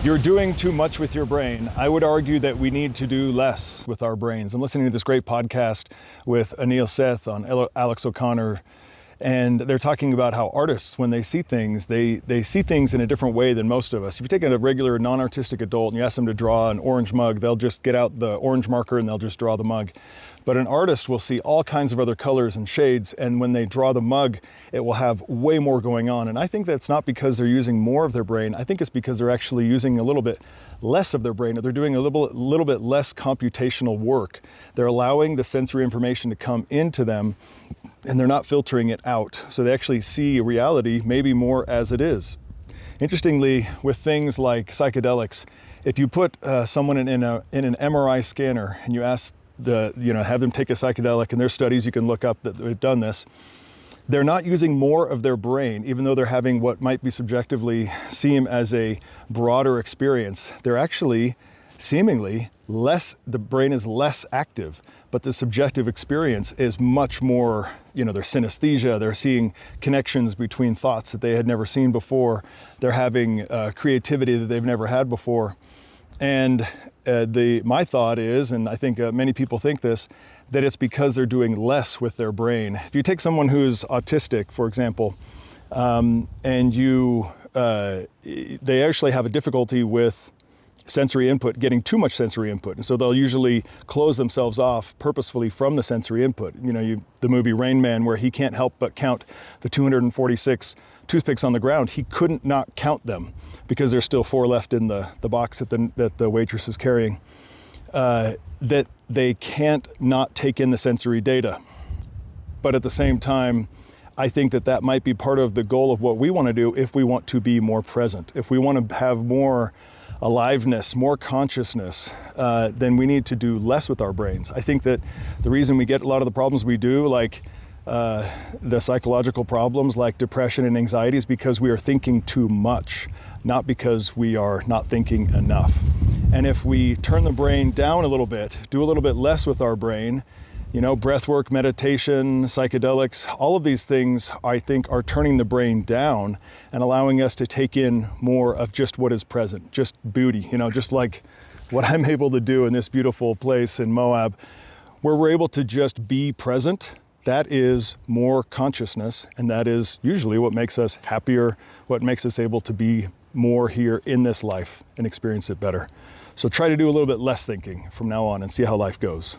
You're doing too much with your brain. I would argue that we need to do less with our brains. I'm listening to this great podcast with Anil Seth on Alex O'Connor, and they're talking about how artists, when they see things, they see things in a different way than most of us. If you take a regular non-artistic adult and you ask them to draw an orange mug, they'll just get out the orange marker and they'll just draw the mug. But an artist will see all kinds of other colors and shades, and when they draw the mug, it will have way more going on. And I think that's not because they're using more of their brain. I think it's because they're actually using a little bit less of their brain, or they're doing a little bit less computational work. They're allowing the sensory information to come into them, and they're not filtering it out. So they actually see reality maybe more as it is. Interestingly, with things like psychedelics, if you put someone in an MRI scanner and you ask have them take a psychedelic, and there's studies you can look up that they've done this, they're not using more of their brain, even though they're having what might be subjectively seem as a broader experience. They're actually seemingly less, the brain is less active, but the subjective experience is much more, there's synesthesia, they're seeing connections between thoughts that they had never seen before, they're having creativity that they've never had before. And my thought is, and I think many people think this, that it's because they're doing less with their brain. If you take someone who's autistic, for example, and they actually have a difficulty with sensory input, getting too much sensory input. And so they'll usually close themselves off purposefully from the sensory input. The movie Rain Man, where he can't help but count the 246 toothpicks on the ground. He couldn't not count them because there's still 4 left in the box that the waitress is carrying. That they can't not take in the sensory data. But at the same time, I think that might be part of the goal of what we want to do if we want to be more present. If we want to have more aliveness, more consciousness, then we need to do less with our brains. I think that the reason we get a lot of the problems we do, like the psychological problems like depression and anxiety, is because we are thinking too much, not because we are not thinking enough. And if we turn the brain down a little bit, do a little bit less with our brain, breath work, meditation, psychedelics, all of these things I think are turning the brain down and allowing us to take in more of just what is present, just beauty, just like what I'm able to do in this beautiful place in Moab, where we're able to just be present. That is more consciousness, and that is usually what makes us happier, what makes us able to be more here in this life and experience it better. So try to do a little bit less thinking from now on and see how life goes.